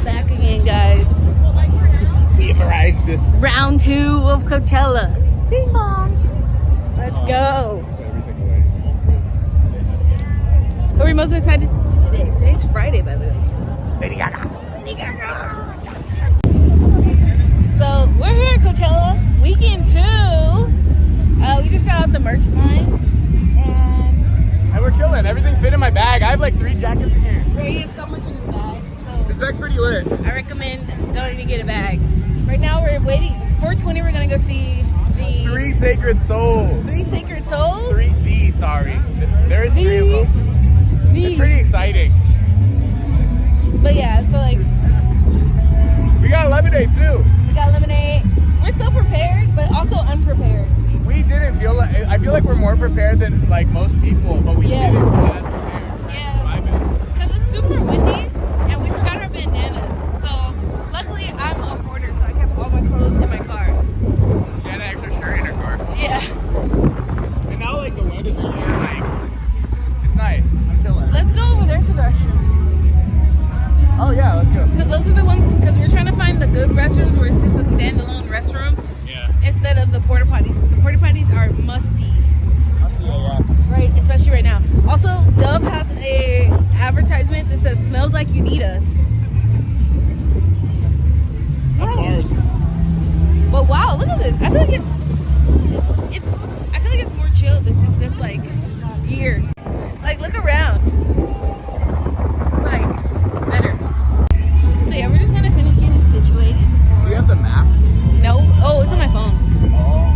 Back again, guys. We have arrived. Round 2 of Coachella. Bing bong. Let's go. Who are we most excited to see today? Today's Friday, by the way. Lady Gaga. Lady Gaga. So we're here at Coachella, weekend 2. We just got out the merch line, And we're chilling. Everything fit in my bag. I have like 3 jackets in here. Ray has so much in his bag, so This bag's pretty lit. I recommend don't even get a bag. Right now we're waiting. 4:20. We're gonna go see the 3 Sacred Souls. 3 Sacred Souls. Sorry. There is 3 of them. It's pretty exciting. But yeah, so like We got lemonade too. we got lemonade. We're so prepared, but also unprepared. We didn't feel like, I feel like we're more prepared than like most people, but we Yeah. didn't feel as prepared. Yeah. My bad. Because it's super windy and we forgot our bandanas. So luckily I'm a hoarder, so I kept all my clothes in my car. She had an extra shirt in her car. Yeah. And now like the wind is in here, like it's nice. I'm chilling. Let's go over there to the restroom. Oh yeah, let's go. Because those are the ones, because we're trying to find the good restrooms where it's just a standalone restroom Yeah. instead of the porta potties, because the porta potties are musty, I'll see you, yeah. right? Especially right now. Also, Dove has a advertisement that says "Smells like you need us." Of course. But wow, look at this. I feel like I feel like it's more chill this like year. Like look around. It's like better. So yeah, we're just gonna finish getting situated. Do you have the map? No. Oh, it's on my phone. Oh.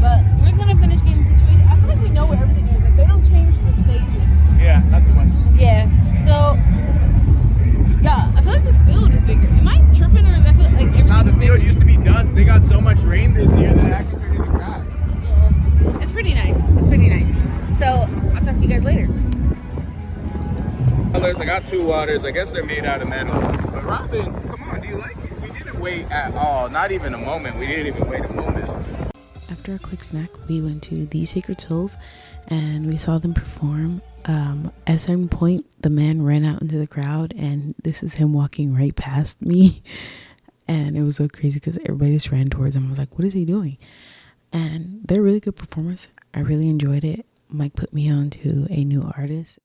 But we're just gonna finish getting situated. I feel like we know where everything is. Like they don't change the stages. Yeah, not too much. Yeah. So yeah, I feel like this field is bigger. Am I tripping or is I feel like everything? Now the field used to be dust. They got so much rain this year that it actually turned into grass. Yeah. It's pretty nice. It's pretty nice. So I'll talk to you guys later. Colors. I got 2 waters. I guess they're made out of metal. But Robin, come on, do you like it? We didn't wait at all. Not even a moment. We didn't even wait a moment. After a quick snack, we went to the Sacred Souls and we saw them perform. At a certain point, the man ran out into the crowd, and this is him walking right past me. And it was so crazy because everybody just ran towards him. I was like, what is he doing? And they're really good performers. I really enjoyed it. Mike put me on to a new artist.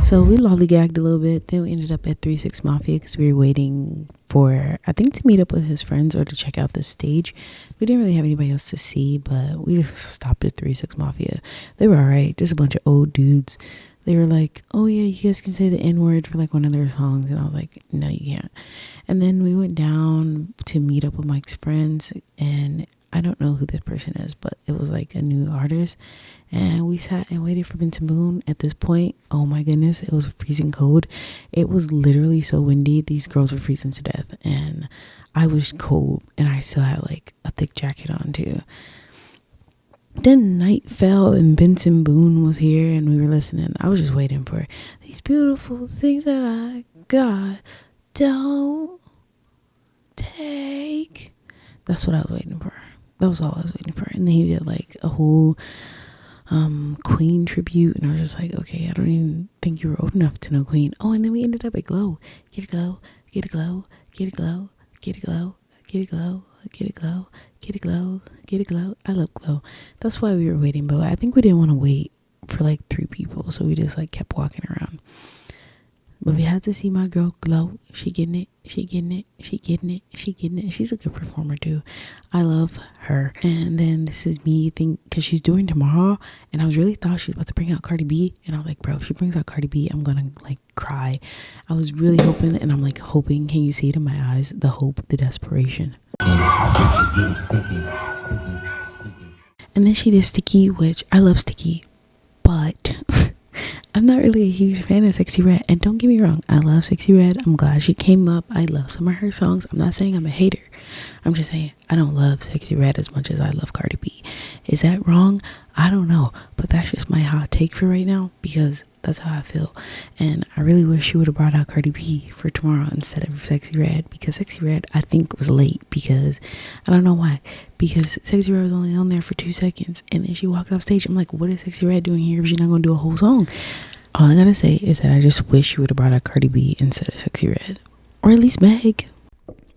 So we lollygagged a little bit. Then we ended up at 3-6 Mafia because we were waiting for, I think, to meet up with his friends or to check out the stage. We didn't really have anybody else to see, but we just stopped at 3-6 Mafia. They were all right. Just a bunch of old dudes. They were like, oh yeah, you guys can say the N-word for like one of their songs. And I was like, no, you can't. And then we went down to meet up with Mike's friends, and I don't know who this person is, but it was like a new artist. And we sat and waited for Benson Boone. At this point, oh my goodness, it was freezing cold. It was literally so windy. These girls were freezing to death. And I was cold, and I still had like a thick jacket on too. Then night fell and Benson Boone was here and we were listening. I was just waiting for these beautiful things that I got. Don't take. That's what I was waiting for. That was all I was waiting for. And then he did like a whole Queen tribute, and I was just like, okay, I don't even think you were old enough to know Queen. Oh, and then we ended up at Glow. Get a glow, get a glow, get a glow, get a glow, get a glow, get a glow, get a glow, get a glow. I love Glow. That's why we were waiting, but I think we didn't want to wait for like 3 people, so we just like kept walking around. But we had to see my girl Glow. She getting it. She getting it. She getting it. She getting it. She's a good performer too. I love her. And then this is me because she's doing tomorrow. And I was really thought she was about to bring out Cardi B. And I was like, bro, if she brings out Cardi B, I'm going to like cry. I was really hoping, and I'm like hoping, can you see it in my eyes? The hope, the desperation. And then she did Sticky, which I love Sticky. But I'm not really a huge fan of Sexy Red, and don't get me wrong, I love Sexy Red. I'm glad she came up. I love some of her songs. I'm not saying I'm a hater. I'm just saying I don't love Sexy Red as much as I love Cardi B. Is that wrong? I don't know, but that's just my hot take for right now, because that's how I feel. And I really wish she would have brought out Cardi B for tomorrow instead of Sexy Red, because Sexy Red I think was late, because I don't know why, because Sexy Red was only on there for 2 seconds and then she walked off stage. I'm like, what is Sexy Red doing here if she's not gonna do a whole song? All I gotta say is that I just wish she would have brought out Cardi B instead of Sexy Red, or at least Meg.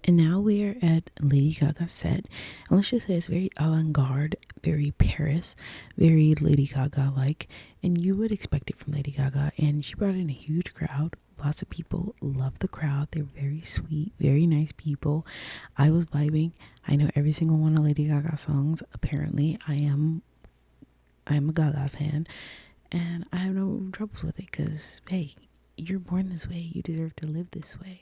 And now we are at Lady Gaga's set, and let's just say it's very avant-garde, very Paris, very Lady Gaga like, and you would expect it from Lady Gaga. And she brought in a huge crowd. Lots of people love the crowd. They're very sweet, very nice people. I was vibing. I know every single one of Lady Gaga songs. Apparently I am a Gaga fan, and I have no troubles with it, because hey, you're born this way, you deserve to live this way.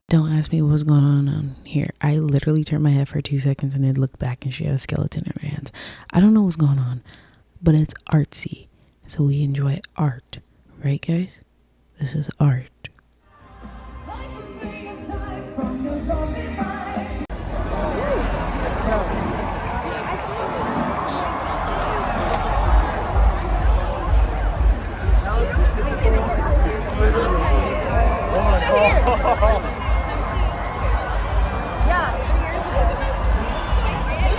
Don't ask me what's going on here. I literally turned my head for 2 seconds and then looked back and she had a skeleton in her hands. I don't know what's going on, but it's artsy, so we enjoy art, right guys? This is art.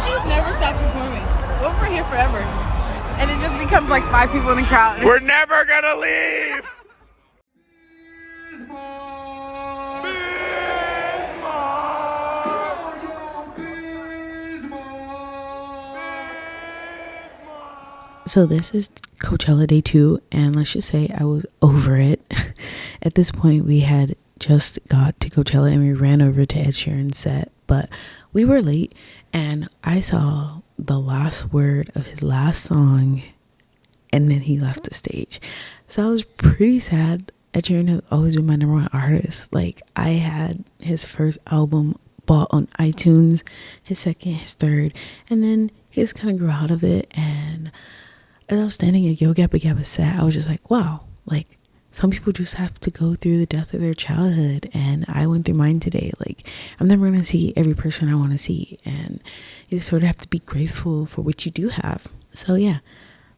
She's never stopped performing. We're here forever. And it just becomes like 5 people in the crowd. We're never gonna leave! So this is Coachella day 2, and let's just say I was over it. At this point, we had just got to Coachella and we ran over to Ed Sheeran's set, but we were late, and I saw the last word of his last song and then he left the stage. So I was pretty sad. Ed Sheeran has always been my number 1 artist. Like, I had his first album bought on iTunes, his second, his third, and then he just kind of grew out of it. And as I was standing at Yo Gabba Gabba set, I was just like, wow, like, some people just have to go through the death of their childhood, and I went through mine today. Like, I'm never going to see every person I want to see, and you just sort of have to be grateful for what you do have. So yeah,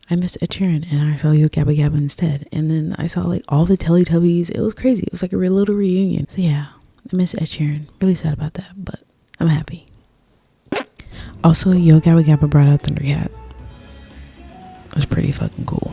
I missed Ed Sheeran, and I saw Yo Gabba Gabba instead, and then I saw like all the Teletubbies. It was crazy. It was like a real little reunion. So yeah, I miss Ed Sheeran. Really sad about that, but I'm happy. Also, Yo Gabba Gabba brought out Thundercat. It was pretty fucking cool.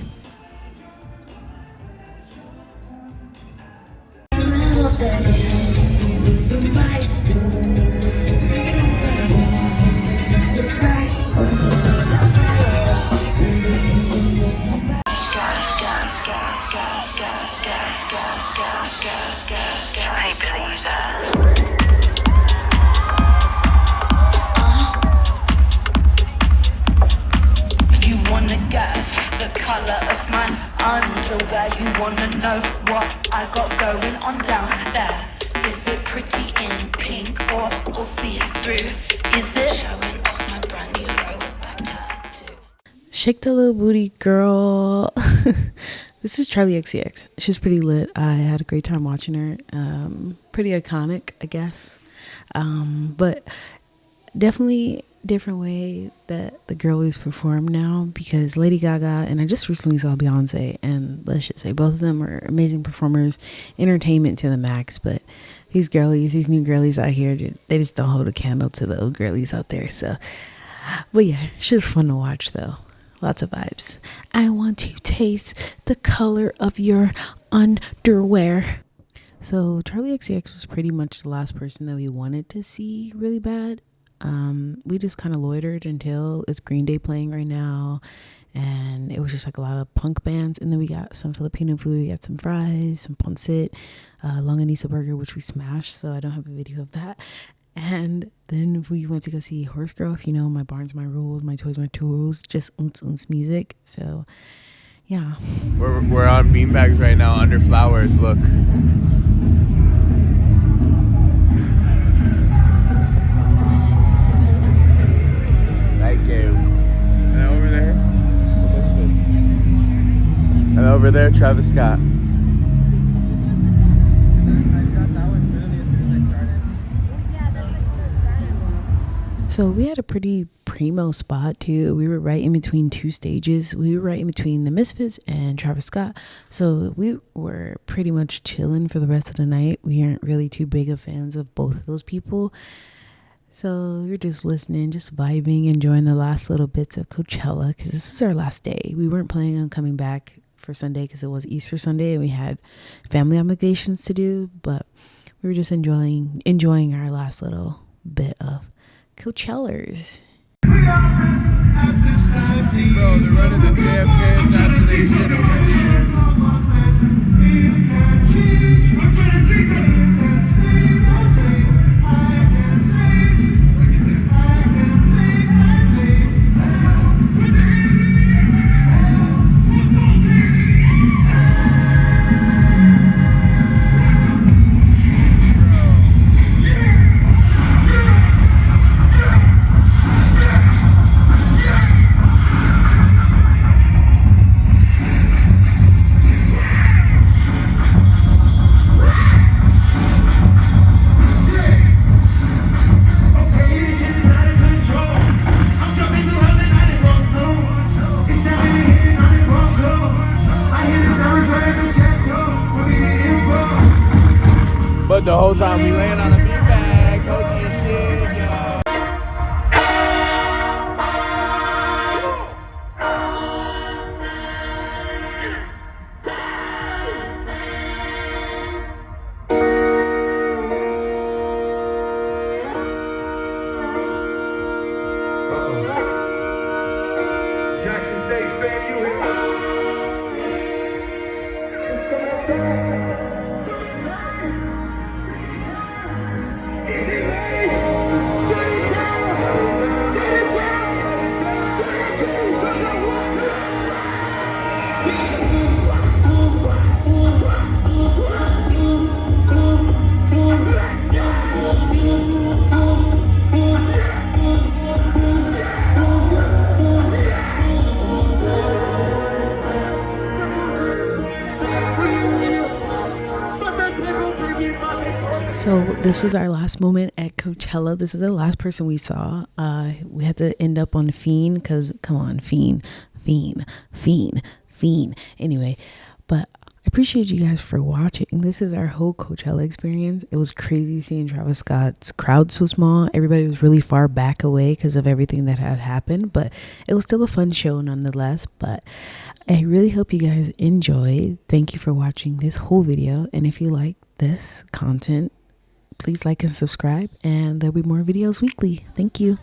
You wanna guess the color of my underwear? You wanna know what I got going on down there? Is it pretty in pink or all see-through? Is it showing off my brand new lower back tattoo? Shake the little booty, girl. This is Charli XCX. She's pretty lit. I had a great time watching her. Pretty iconic, I guess. But definitely different way that the girlies perform now, because Lady Gaga and I just recently saw Beyonce, and let's just say both of them are amazing performers, entertainment to the max. But these girlies, these new girlies out here, they just don't hold a candle to the old girlies out there. So, but yeah, she was fun to watch though. Lots of vibes. I want to taste the color of your underwear. So Charli XCX was pretty much the last person that we wanted to see really bad. We just kind of loitered until it's Green Day playing right now, and it was just like a lot of punk bands. And then we got some Filipino food. We got some fries, some pancit, longanisa burger, which we smashed, so I don't have a video of that. And then we went to go see Horse Girl, if you know, My Barns, My Rules, My Toys, My Tools, just uns music. So yeah, We're on beanbags right now under flowers. Look. Travis Scott. So we had a pretty primo spot too. We were right in between two stages. We were right in between the Misfits and Travis Scott. So we were pretty much chilling for the rest of the night. We aren't really too big of fans of both of those people. So we were just listening, just vibing, enjoying the last little bits of Coachella because this is our last day. We weren't planning on coming back for Sunday because it was Easter Sunday and we had family obligations to do. But we were just enjoying our last little bit of Coachellers. Bro, they're running the JFK assassination over here. But the whole time we laying on a beanbag, cozy as shit, yo. Jackson State fan, you here? So this was our last moment at Coachella. This is the last person we saw. We had to end up on Fiend because, come on, Fiend. Anyway, but I appreciate you guys for watching. This is our whole Coachella experience. It was crazy seeing Travis Scott's crowd so small. Everybody was really far back away because of everything that had happened, but it was still a fun show nonetheless. But I really hope you guys enjoyed. Thank you for watching this whole video. And if you like this content, please like and subscribe, and there'll be more videos weekly. Thank you.